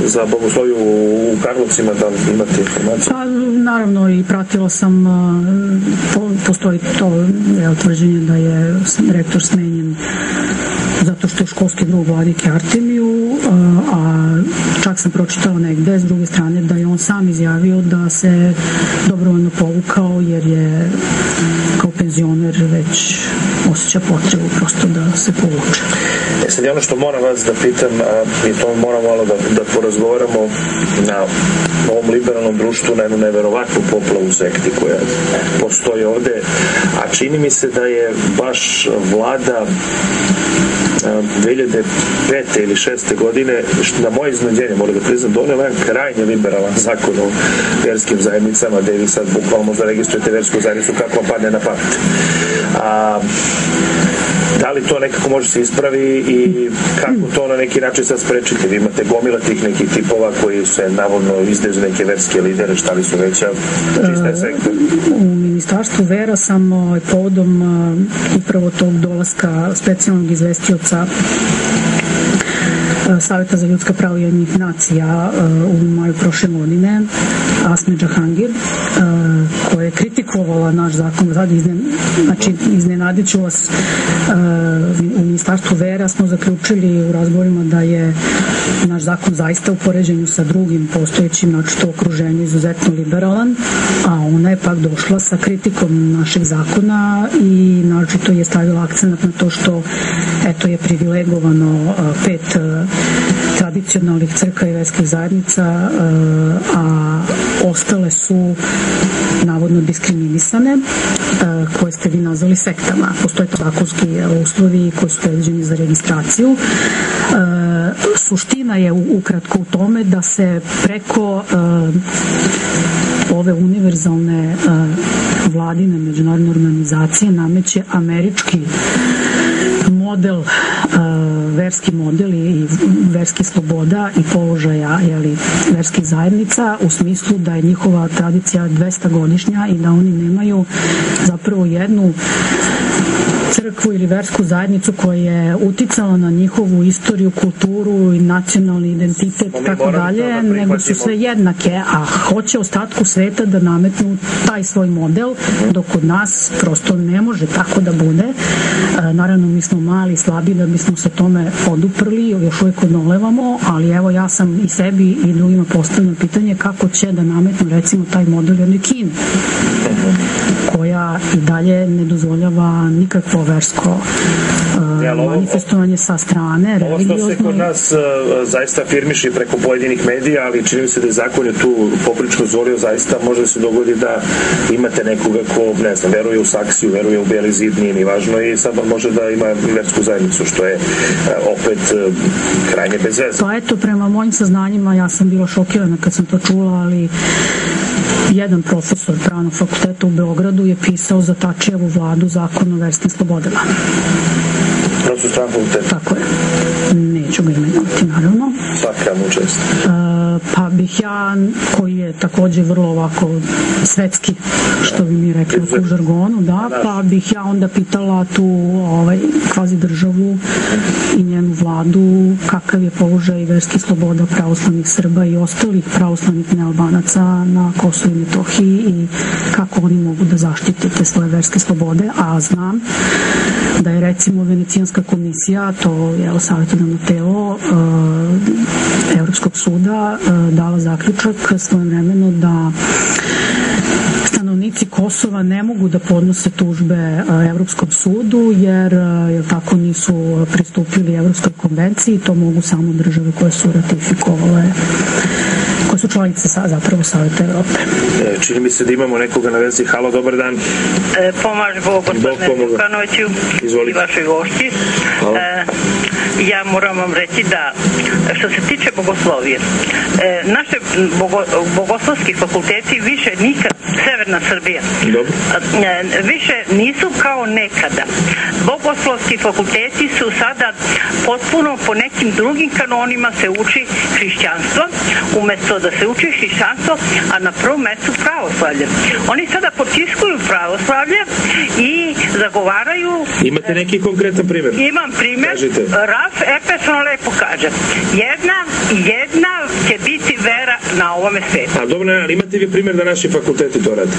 za bogosloviju u Karlovcima, da li imate informaciju? Pa, naravno, i pratila sam, postoji to tvrđenje da je rektor smenjen zato što je školski drug vladike Artemiju, a čak sam pročitala negde s druge strane da je on sam izjavio da se dobrovoljno povukao jer je kao penzioner već osjeća potrebu prosto da se povuče. Sad je ono što moram vas da pitam, i to moram malo da porazgovaramo na ovom liberalnom društvu, na jednu neverovatnu poplavu sekti koja postoji ovde, a čini mi se da je baš vlada 2005. ili 2006. godine, na moje iznenađenje, moram da priznam, donela jedan krajnje liberalan zakon o verskim zajednicama, gde vi sad bukvalno zaregistrujete versku zajednicu kako vam padne na pamet. Da li to nekako može se ispravi i kako to na neki način sad sprečiti? Vi imate gomila tih nekih tipova koji se navodno izdaju za neke verske lidere, šta li su veća čista sekta? U Ministarstvu vera sam povodom upravo tog dolaska specijalnog izvestioca Saveta za ljudska prava i Ujedinjenih nacija u maju prošle godine, Asme Džahangir, koja je kritikovala naš zakon. Znači, iznenadit ću vas, u Ministarstvu vera smo zaključili u razgovorima da je naš zakon zaista u poređenju sa drugim postojećim, znači to okruženje izuzetno liberalan, a ona je pak došla sa kritikom našeg zakona i naročito je stavila akcenat na to što je privilegovano 5 tradicionalnih crkva i verskih zajednica, a ostale su navodno diskriminisane, koje ste vi nazvali sektama. Postoje zakonski uslovi koji su predviđeni za registraciju. Suština je ukratko u tome da se preko ove univerzalne vladine međunarodne organizacije nameće američki model, verski model i verski sloboda i položaja verskih zajednica, u smislu da je njihova tradicija 200-godišnja i da oni nemaju zapravo jednu crkvu ili versku zajednicu koja je uticala na njihovu istoriju, kulturu i nacionalni identitet i tako dalje, nego su sve jednake, a hoće ostatku sveta da nametnu taj svoj model, dok kod nas prosto ne može tako da bude. Naravno, mi smo mali, slabi da bismo se tome oduprli, još uvijek odnolevamo, ali evo ja sam i sebi i drugima postavljam pitanje kako će da nametnu recimo taj model jednoj Kini, koja i dalje ne dozvoljava nikakvo versko manifestovanje sa strane, religiozno. Ovo što se kod nas zaista firmiši preko pojedinih medija, ali čini mi se da je zakon je tu poprično zvolio, zaista može da se dogodi da imate nekoga ko, ne znam, veruje u Saksiju, veruje u Beli zid, nije ni važno, i sad može da ima versku zajednicu, što je opet krajnje bez veze. Pa eto, prema mojim saznanjima, ja sam bila šokirana kad sam to čula, ali jedan profesor Pravnog fakulteta u Beogradu je pisao za Tačijevu vladu zakon o verskim slobodama. Profesor Pravnog fakulteta? Tako je. Neću ga imenovati, naravno. Svaka mu čest. Pa bih ja, koji je takođe vrlo ovako svetski, što bi mi rekli u žargonu, da, pa bih ja onda pitala tu kvazi državu i njenu vladu kakav je položaj verskih sloboda pravoslavnih Srba i ostalih pravoslavnih nealbanaca na Kosovu i Metohiji i kako oni mogu da zaštite te svoje verske slobode, a znam da je recimo Venecijanska komisija, to je savjetodavno telo Evropskog suda, dala zaključak svojevremeno da stanovnici Kosova ne mogu da podnose tužbe Evropskom sudu jer tako nisu pristupili Evropskoj konvenciji, to mogu samo države koje su ratifikovale, koje su članice zapravo Saveta Evrope. Čini mi se da imamo nekoga na vezi. Halo, dobar dan. Pomaže Bog, gospodine Đukanoviću i vašoj gošći. Ja moram vam reći da što se tiče bogoslovije, naše bogoslovski fakulteti više nikad, severna Srbija, više nisu kao nekada. Bogoslovski fakulteti su sada potpuno po nekim drugim kanonima se uči hrišćanstvo, umesto da se uči hrišćanstvo, a na prvom mestu pravoslavlje. Oni sada potiskuju pravoslavlje i zagovaraju... Imate neki konkretan primjer? Imam primjer. Ralf Epperson lepo kaže. Jedna će biti vera na ovome svetu. A dobro, ali imate vi primjer da naši fakulteti to rade?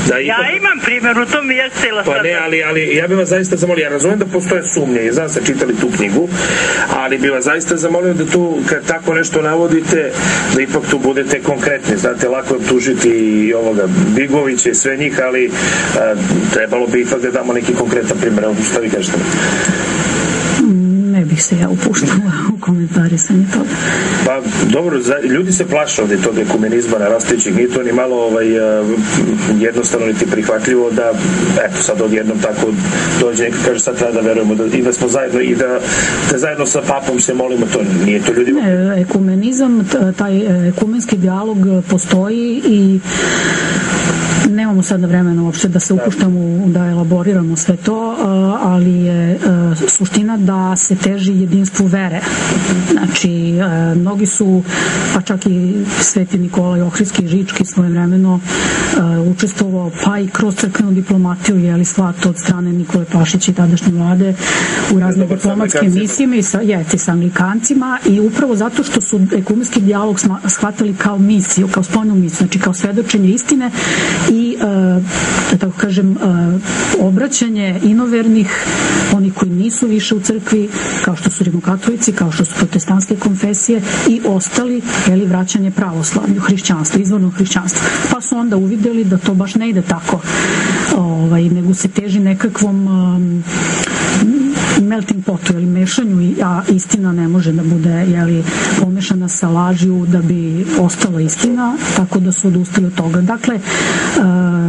Ja imam primjer, u tom je cela sada. Pa ne, ali ja bih vas zaista zamolio, ja razumijem da postoje sumnje, i znam ste čitali tu knjigu, ali bih vas zaista zamolio da tu, kad tako nešto navodite, da ipak tu budete konkretni. Znate, lako je tužiti i ovoga Bigovića i sve njih, ali trebalo bi ipak da damo neki konkretan primjer. Evo, šta vi kažete? Ne bih se ja upuštala u komentarisanje toga. Pa dobro, ljudi se plaše ovdje tog ekumenizma narastajućeg, nije to ni malo jednostavno niti prihvatljivo da eto sad odjednom tako dođe neko kaže sad treba da verujemo i da smo zajedno i da zajedno sa papom se molimo, to nije to ljudima. Ne, ekumenizam, taj ekumenski dijalog postoji i nemamo sada vremena uopšte da se upuštamo da elaboriramo sve to, ali je suština da se teži jedinstvu vere. Znači, mnogi su, pa čak i Sveti Nikolaj Ohridski i Žički svojevremeno učestvovao, pa i kroz crkvenu diplomatiju, jeli slat od strane Nikole Pašića i tadašnje vlade u razne diplomatske misije i sa Anglikancima, i upravo zato što su ekumenski dijalog shvatali kao misiju, kao spoljnu misiju, znači kao svedočenje istine i da tako kažem obraćanje inovernih, onih koji nisu više u crkvi, kao što su rimokatolici, kao što su protestantske konfesije i ostali, jeli, vraćanje pravoslavlju, hrišćanstvu, izvornom hrišćanstvu. Pa su onda uvideli da to baš ne ide tako, nego se teži nekakvom melting potu, ili mešanju, a istina ne može da bude, jeli, pomešana sa lažju da bi ostala istina, tako da su odustali od toga. Dakle,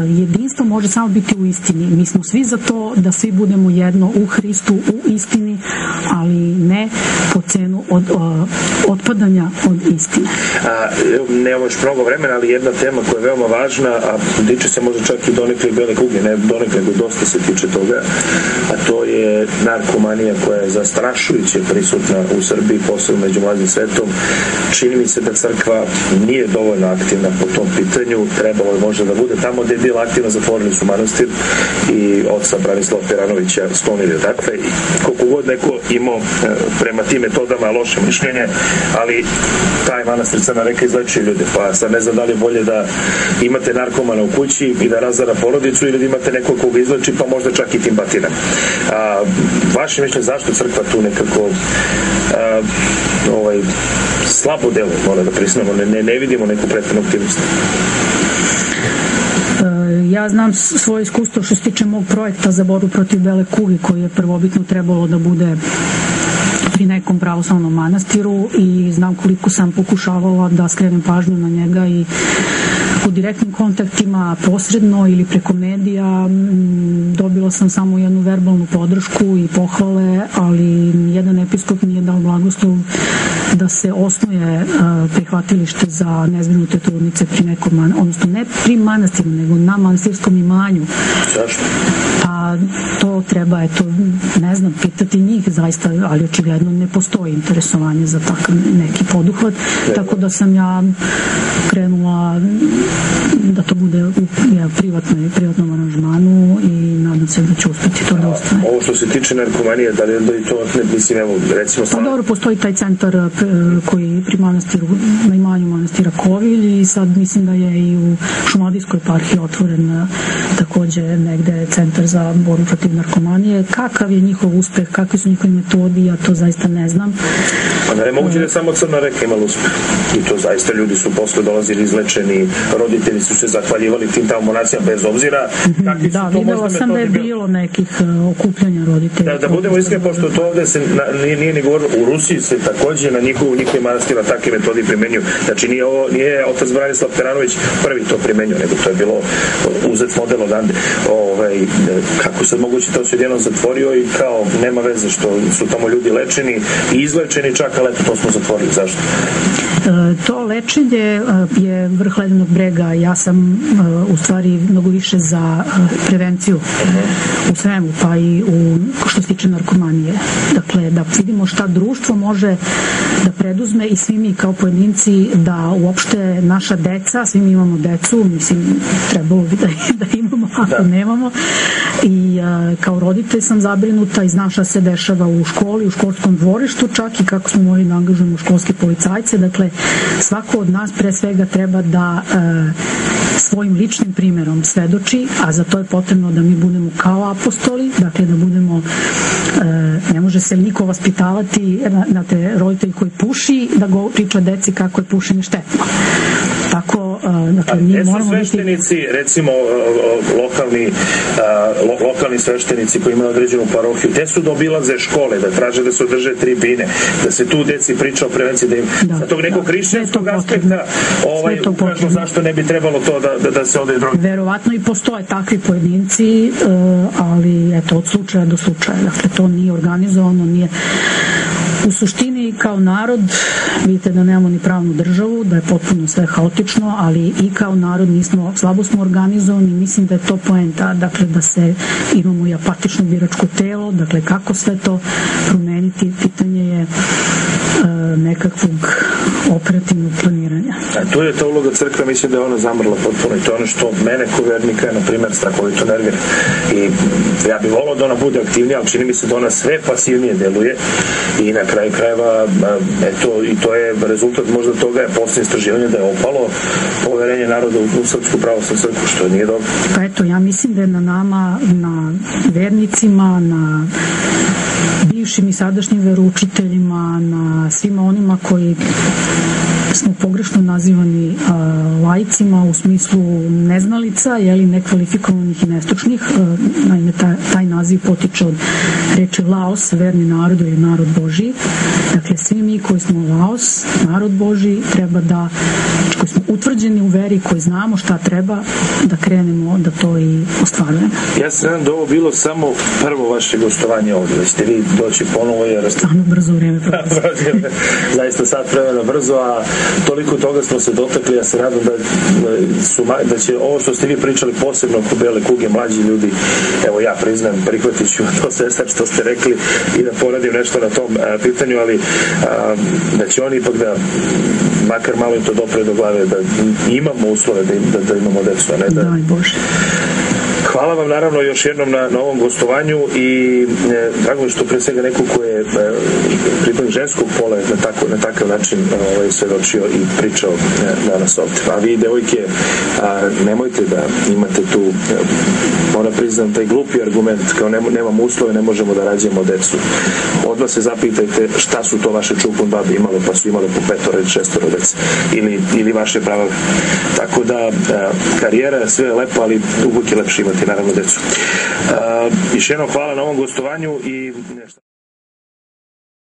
jedinstvo može samo biti u istini. Mi smo svi za to da svi budemo jedno u Hristu, u istini, ali ne po cenu od otpadanja od istine. Nemamo još mnogo vremena, ali jedna tema koja je veoma važna, a tiče se možda čak i donekle bele kuge, ne donekle, nego dosta se tiče toga, a to je narkomanija koja je zastrašujuće prisutna u Srbiji, posebno među mladim svetom. Čini mi se da crkva nije dovoljno aktivna po tom pitanju, trebalo je možda da bude tamo gde je bila aktivna, zatvorili su manastir i oca Branislava Peranovića sklonili odakle, i koliko god neko imao prema tim metodama loše mišljenje, ali taj manastir Crna reka izleči ljude, pa sad ne znam da li je bolje da imate narkomana u kući i da razara porodicu, ili da imate nekog koga izleči, pa možda čak i tim batina. Vaše mišljenje, zašto crkva tu nekako slabo deluje, mora da priznamo, ne vidimo neku prethodnu aktivnost? Ja znam svoje iskustvo što se tiče mog projekta za borbu protiv bele kuge, koji je prvobitno trebalo da bude pri nekom pravoslavnom manastiru, i znam koliko sam pokušavala da skrenem pažnju na njega i u direktnim kontaktima, posredno ili preko medija. Dobila sam samo jednu verbalnu podršku i pohvale, ali jedan episkop nije dao blagoslov da se osnuje prihvatilište za nezbrinute trudnice pri nekom, odnosno ne pri manastiru, nego na manastirskom imanju. Zašto? Pa to treba, ne znam, pitati njih zaista, ali očigledno ne postoji interesovanje za takav neki poduhvat, tako da sam ja krenula da to bude u privatnom aranžmanu i nadam se da će uspeti to da ostane. Ovo što se tiče narkomanije, da li to ne mislim, evo, recimo... Pa dobro, postoji taj centar koji pri manastiru, na imanju manastira Kovilj, i sad mislim da je i u Šumadijskoj eparhiji otvoren takođe negde centar za borbu protiv narkomanije. Kakav je njihov uspeh, kakvi su njihovi metodi, ja to zaista ne znam. Pa ne moguće da samo Crna reka imala uspeh. I to zaista ljudi su posle dolazili izlečeni, roditelji su se zahvaljivali tim tamo monasijama bez obzira. Da, videla sam da je bilo nekih okupljanja roditelja. Da budemo iskreni, pošto to ovde se nije ni govorilo, u Rusiji se takođe na njihovim manastirima takve metodi primenjuju. Znači nije otac Branislav Peranović prvi to primenio, nego to je bilo uzet model odande. Kako se moguće to se jednom zatvorio i kao nema veze što su tamo ljudi lečeni i izlečeni čak, ali eto to smo zatvorili. Zašto? To lečenje je vrh ledenog brega. Ja sam u stvari mnogo više za prevenciju. u svemu, pa i što se tiče narkomanije. Dakle, da vidimo šta društvo može da preduzme i svi mi kao pojedinci, da uopšte naša deca, svi mi imamo decu, mislim, trebalo bi da imamo, ako nemamo, i kao roditelj sam zabrinuta i znam šta se dešava u školi, u školskom dvorištu čak, i kako smo morali da angažujemo školske policajce. Dakle, svako od nas pre svega treba da svojim ličnim primjerom svedoči, a za to je potrebno da mi budemo kao apostoli, dakle da budemo, ne može se niko vaspitavati na te roditelji koji puši, da go priča deci kako je pušenje štetno. Tako, dakle, mi moramo biti... Sveštenici, recimo lokalni sveštenici koji imaju određenu parohiju, te su da obilaze škole, da traže da se održe tribine, da se tu deci priča o prevenciji, da im sa tog nekog hrišćanskog aspekta ukažu zašto ne bi trebalo to da se ode drogi. Verovatno i postoje takvi pojedinci, ali eto, od slučaja do slučaja. Dakle, to nije organizovano, nije... U suštini, kao narod, vidite da nemamo ni pravnu državu, da je potpuno sve haotično, ali i kao narod slabo smo organizovani, mislim da je to poenta, dakle da imamo i apatično biračko telo, dakle kako sve to promeniti, pitanje je nekakvog operativnog planiranja. Tu je ta uloga crkve, mislim da je ona zamrla potpuno, i to je ono što mene ko vernika je, na primjer, strahovito nervira. I ja bih volao da ona bude aktivnija, ali čini mi se da ona sve pasivnije deluje i na kraju krajeva, eto, i to je rezultat možda toga je posljednje istraživanje da je opalo poverenje naroda u Srpsku pravoslavnu crkvu, što nije dobro. Pa eto, ja mislim da je na nama, na vernicima, na bivšim i sadašnjim veroučiteljima, na svima onima koji smo pogrešno nazivani laicima u smislu neznalica, nekvalifikovanih i nestručnih. Naime, taj naziv potiče od reči Laos, verni narod ili narod Božji. Dakle, svi mi koji smo Laos, narod Božji, treba da, koji smo utvrđeni u veri, koji znamo šta treba, da krenemo da to i ostvarujemo. Ja se nadam da ovo bilo samo prvo vaše gostovanje ovdje, da ćete vi doći ponovo, jer... Stvarno brzo vreme prolazi. Zaista sad vremena brzo, a toliko toga smo se dotakli, ja se nadam da će ovo što ste vi pričali posebno oko bele kuge, mlađi ljudi, evo ja priznam, prihvatit ću to sve što ste rekli i da poradim nešto na tom pitanju, ali da će oni ipak da makar malo im to dopre do glave, da imamo uslove da imamo decu, a ne da... Daj Bože. Hvala vam naravno još jednom na ovom gostovanju i drago mi što pre svega neko ko je pripadnik ženskog pola na takav način svedočio i pričao danas ovdje. A vi, devojke, nemojte da imate tu, moram priznam, taj glupi argument kao nemamo uslove, ne možemo da rađemo decu. Odmah se zapitajte šta su to vaše čupun babi imalo, pa su imalo po 5 ili 6 dece ili vaše prava. Tako da karijera sve je lepo, ali uvijek je lepše imati naravno decu. Još jednom hvala na ovom gostovanju i nešto.